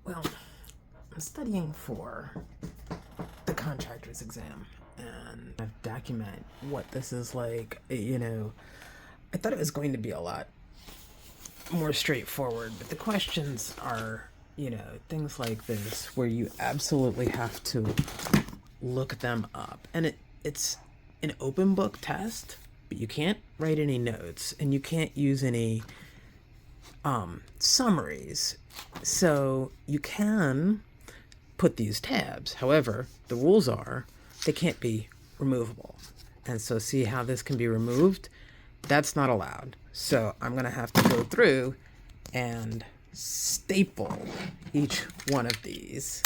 Well, I'm studying for the contractor's exam, and I've documented what this is like. I thought it was going to be a lot more straightforward, but the questions are, things like this where you absolutely have to look them up. And it's an open book test, but you can't write any notes and you can't use any summaries. So you can put these tabs. However, the rules are they can't be removable. And so see how this can be removed? That's not allowed. So I'm going to have to go through and staple each one of these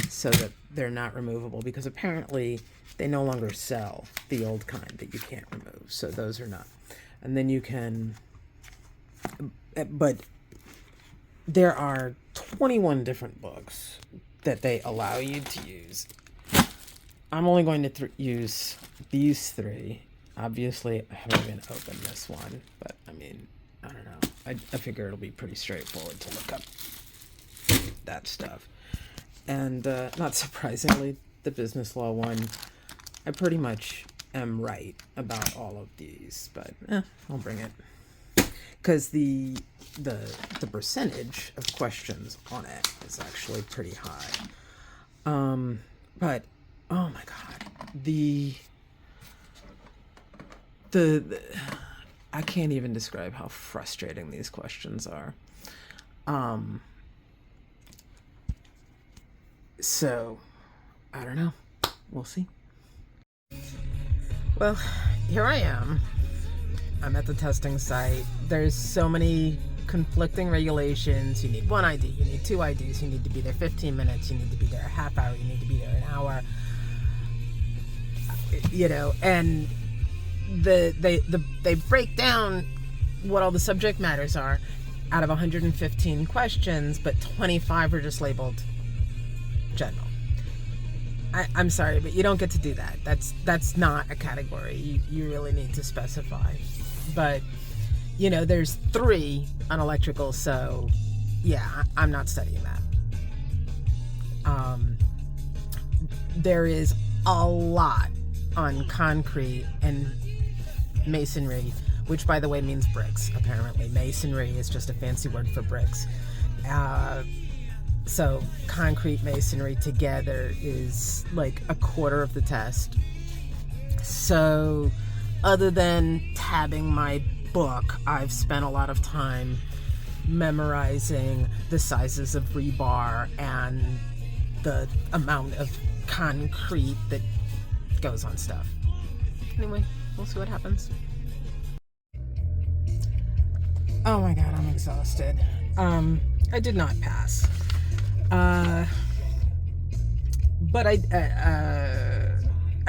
so that they're not removable, because apparently they no longer sell the old kind that you can't remove. So those are not. And then you can, but there are 21 different books that they allow you to use. I'm only going to use these three. Obviously, I haven't even opened this one, but I mean, I don't know. I figure it'll be pretty straightforward to look up that stuff. And not surprisingly, the business law one, I pretty much am right about all of these, but I'll bring it. Because the percentage of questions on it is actually pretty high. But oh my god, the I can't even describe how frustrating these questions are. So I don't know. We'll see. Well, here I am. I'm at the testing site. There's so many conflicting regulations. You need one ID, you need two IDs, you need to be there 15 minutes, you need to be there a half hour, you need to be there an hour. And they break down what all the subject matters are out of 115 questions, but 25 are just labeled general. I'm sorry, but you don't get to do that. That's not a category. You really need to specify. But, there's 3 on electrical, so yeah, I'm not studying that. There is a lot on concrete and masonry, which by the way means bricks, apparently. Masonry is just a fancy word for bricks. So concrete, masonry together is like a quarter of the test. So other than tabbing my book, I've spent a lot of time memorizing the sizes of rebar and the amount of concrete that goes on stuff. Anyway, we'll see what happens. Oh my god, I'm exhausted. I did not pass. But I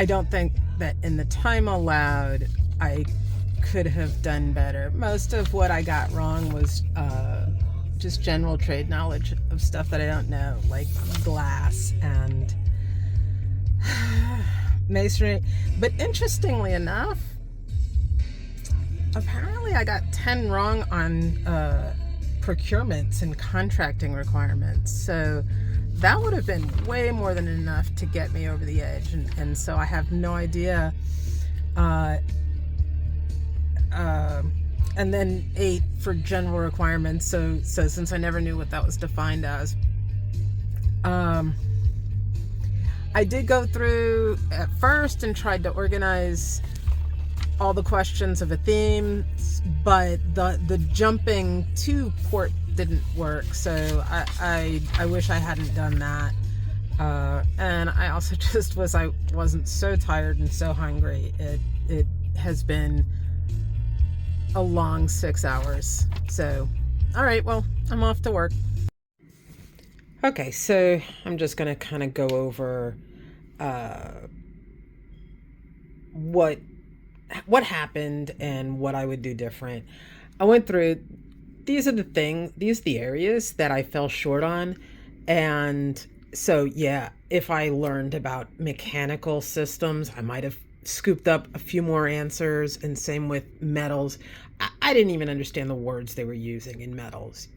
don't think that in the time allowed I could have done better. Most of what I got wrong was just general trade knowledge of stuff that I don't know, like glass and masonry. But interestingly enough, apparently I got 10 wrong on procurements and contracting requirements. So that would have been way more than enough to get me over the edge. And so I have no idea. And then 8 for general requirements. So since I never knew what that was defined as, I did go through at first and tried to organize all the questions of a theme, but the jumping to port didn't work, so I wish I hadn't done that. And I also just wasn't so tired and so hungry. It has been a long 6 hours. So, all right, well, I'm off to work. Okay, so I'm just gonna kind of go over what happened and what I would do different. I went through, these are the areas that I fell short on. And so, yeah, if I learned about mechanical systems, I might have scooped up a few more answers, and same with metals. I didn't even understand the words they were using in metals.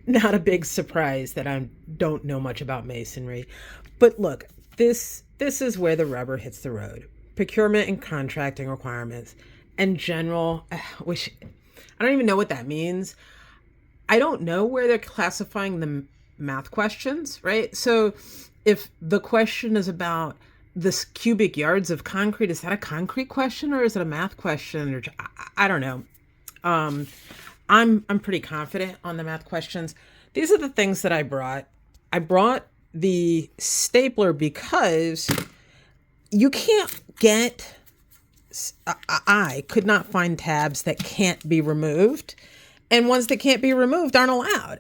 not a big surprise that I don't know much about masonry. But look, this is where the rubber hits the road. Procurement and contracting requirements and general, which I don't even know what that means. I don't know where they're classifying the math questions, right? So if the question is about this cubic yards of concrete, is that a concrete question or is it a math question? Or I don't know. I'm pretty confident on the math questions. These are the things that I brought. I brought the stapler because you can't get, I could not find tabs that can't be removed, and ones that can't be removed aren't allowed.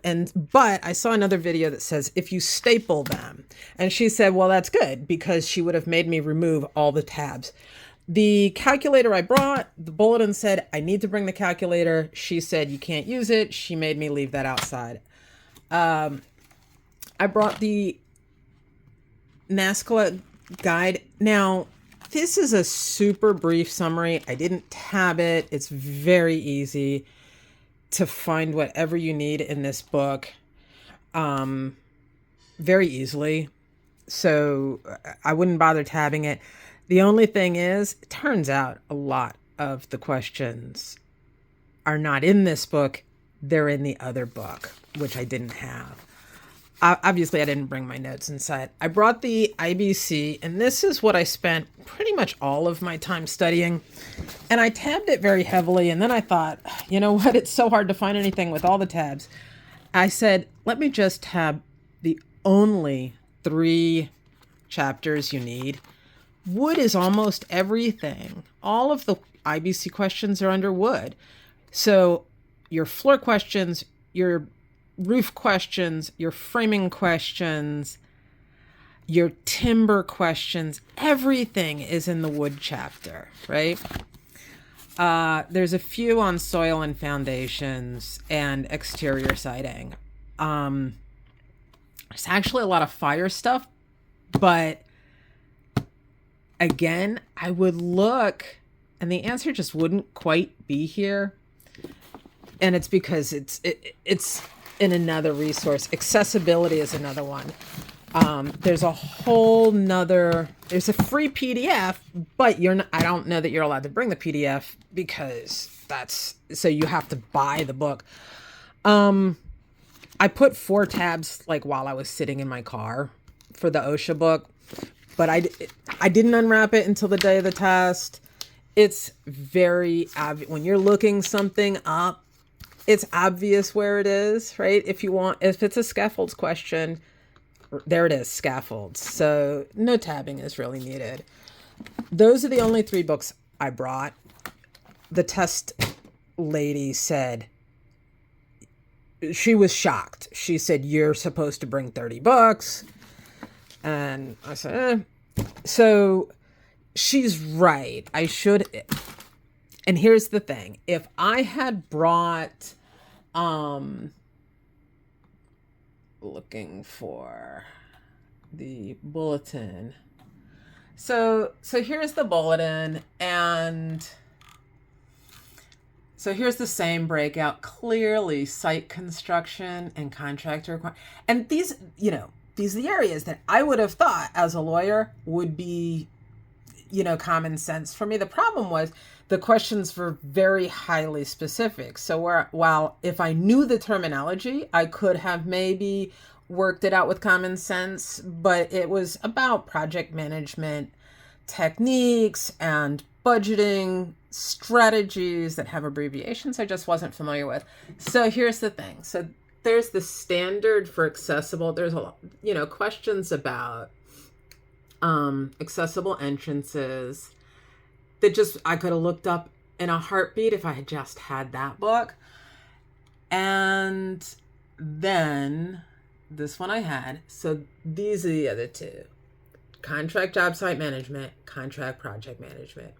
But I saw another video that says if you staple them, and she said, well, that's good because she would have made me remove all the tabs. The calculator I brought, the bulletin said I need to bring the calculator. She said you can't use it. She made me leave that outside. I brought the NASCLA guide. Now, this is a super brief summary. I didn't tab it. It's very easy to find whatever you need in this book very easily. So I wouldn't bother tabbing it. The only thing is, it turns out a lot of the questions are not in this book. They're in the other book, which I didn't have. Obviously, I didn't bring my notes inside. I brought the IBC, and this is what I spent pretty much all of my time studying. And I tabbed it very heavily, and then I thought, you know what? It's so hard to find anything with all the tabs. I said, let me just tab the only 3 chapters you need. Wood is almost everything. All of the IBC questions are under wood. So your floor questions, your roof questions, your framing questions, your timber questions, everything is in the wood chapter, right? There's a few on soil and foundations and exterior siding. There's actually a lot of fire stuff, but again, I would look and the answer just wouldn't quite be here. And it's because it's in another resource. Accessibility is another one. There's a free PDF, but I don't know that you're allowed to bring the PDF because so you have to buy the book. I put 4 tabs like while I was sitting in my car for the OSHA book, but I didn't unwrap it until the day of the test. It's very obvious when you're looking something up. It's obvious where it is, right? If it's a scaffolds question, there it is, scaffolds. So no tabbing is really needed. Those are the only 3 books I brought. The test lady said, she was shocked. She said, you're supposed to bring 30 books. And I said, So she's right. I should. And here's the thing. If I had brought, looking for the bulletin. So here's the bulletin, and so here's the same breakout. Clearly site construction and contractor. And these are the areas that I would have thought as a lawyer would be, common sense for me. The problem was the questions were very highly specific. So while if I knew the terminology, I could have maybe worked it out with common sense, but it was about project management techniques and budgeting strategies that have abbreviations I just wasn't familiar with. So here's the thing. So there's the standard for accessible. There's a lot, questions about accessible entrances that I could have looked up in a heartbeat if I had just had that book. And then this one I had. So these are the other 2. Contract job site management, contract project management.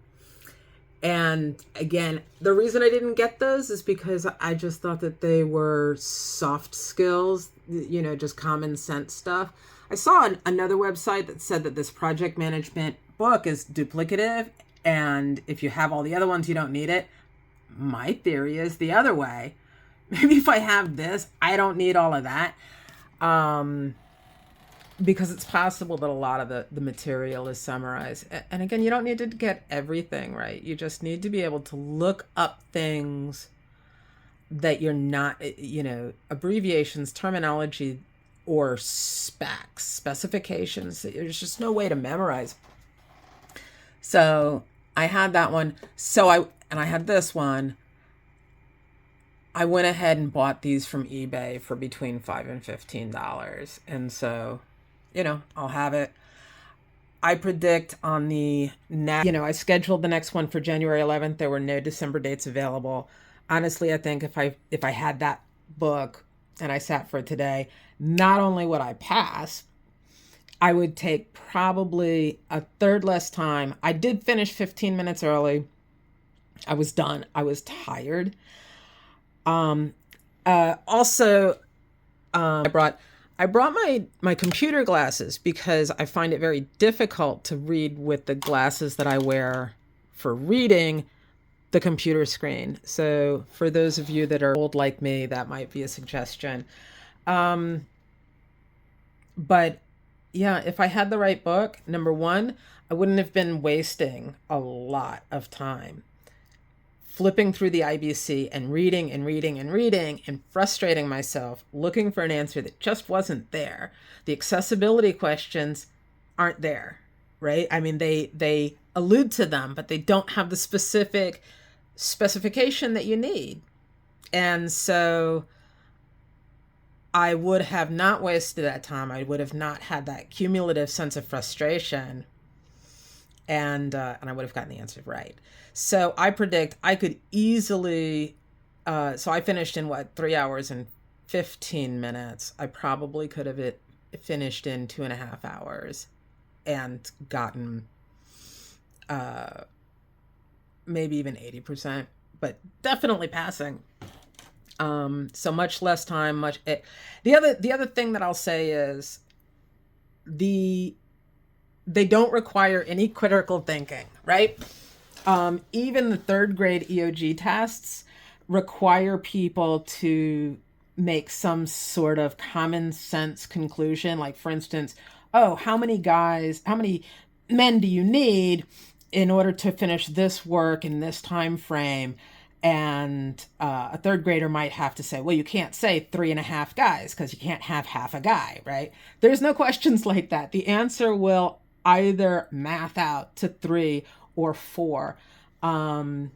And again, the reason I didn't get those is because I just thought that they were soft skills, just common sense stuff. I saw another website that said that this project management book is duplicative, and if you have all the other ones, you don't need it. My theory is the other way. Maybe if I have this, I don't need all of that. Because it's possible that a lot of the material is summarized. And again, you don't need to get everything right. You just need to be able to look up things that you're not, abbreviations, terminology, or specifications. There's just no way to memorize. So I had that one. And I had this one. I went ahead and bought these from eBay for between $5 and $15. And so, I'll have it. I predict on the I scheduled the next one for January 11th. There were no December dates available. Honestly, I think if I had that book and I sat for it today, not only would I pass, I would take probably a third less time. I did finish 15 minutes early. I was done. I was tired. Also, I brought my computer glasses because I find it very difficult to read with the glasses that I wear for reading the computer screen. So for those of you that are old like me, that might be a suggestion. But yeah, if I had the right book, number one, I wouldn't have been wasting a lot of time flipping through the IBC and reading and reading and reading and frustrating myself, looking for an answer that just wasn't there. The accessibility questions aren't there, right? I mean, they allude to them, but they don't have the specific specification that you need. And so I would have not wasted that time. I would have not had that cumulative sense of frustration, and I would have gotten the answer right. So I predict I could easily, so I finished in 3 hours and 15 minutes. I probably could have finished in 2.5 hours and gotten maybe even 80%, but definitely passing. So much less time, the other thing that I'll say is they don't require any critical thinking, right? Even the third grade EOG tests require people to make some sort of common sense conclusion. Like, for instance, how many men do you need in order to finish this work in this time frame? And a third grader might have to say, well, you can't say 3.5 guys because you can't have half a guy, right? There's no questions like that. The answer will either math out to 3 or 4. And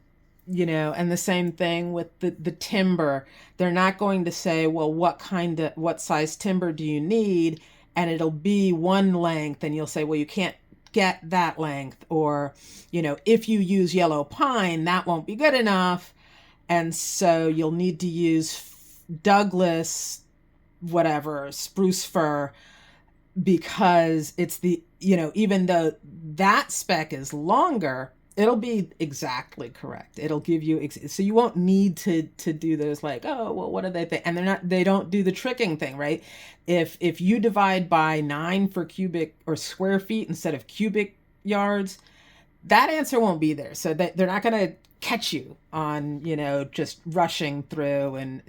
the same thing with the timber. They're not going to say, well, what size timber do you need? And it'll be one length, and you'll say, well, you can't get that length. Or, if you use yellow pine, that won't be good enough. And so you'll need to use Douglas, spruce fir, because it's even though that spec is longer, it'll be exactly correct. It'll give you, so you won't need to do those what do they think? And they don't do the tricking thing, right? If you divide by 9 for cubic or square feet instead of cubic yards, that answer won't be there. So they're not going to catch you on, just rushing through, and,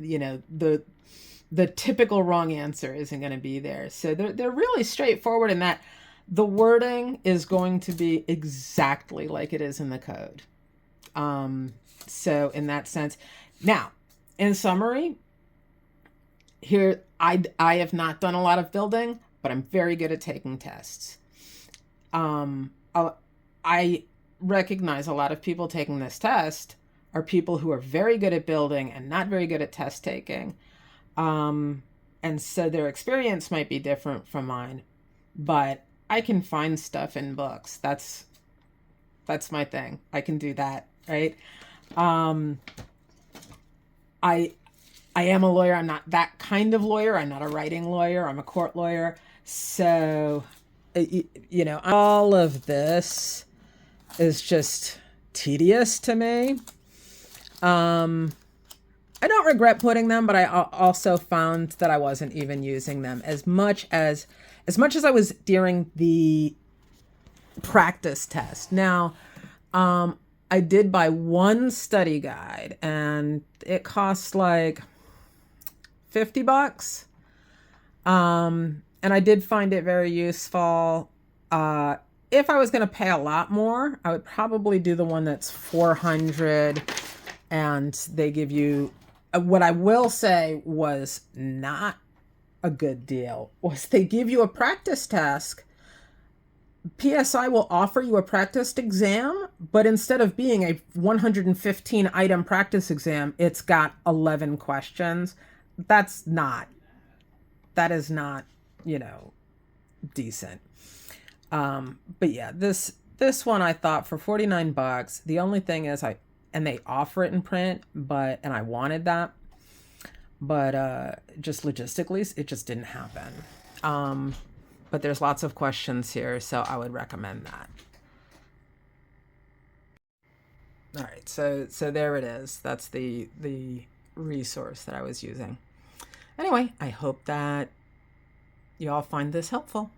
the typical wrong answer isn't going to be there. So they're really straightforward in that the wording is going to be exactly like it is in the code. So in that sense, now, in summary, here, I have not done a lot of building, but I'm very good at taking tests. I recognize a lot of people taking this test are people who are very good at building and not very good at test taking. And so their experience might be different from mine, but I can find stuff in books. That's my thing. I can do that, right? I am a lawyer. I'm not that kind of lawyer. I'm not a writing lawyer. I'm a court lawyer. So, all of this is just tedious to me. I don't regret putting them, but I also found that I wasn't even using them as much as I was during the practice test. Now, I did buy one study guide, and it costs like $50. And I did find it very useful. If I was going to pay a lot more, I would probably do the one that's 400, and they give you, what I will say was not a good deal, was they give you a practice task. PSI will offer you a practice exam, but instead of being a 115 item practice exam, it's got 11 questions. That is not, decent. But yeah, this one I thought for $49, the only thing is and they offer it in print, and I wanted that, but just logistically, it just didn't happen. But there's lots of questions here, so I would recommend that. All right, so there it is. That's the resource that I was using. Anyway, I hope that you all find this helpful.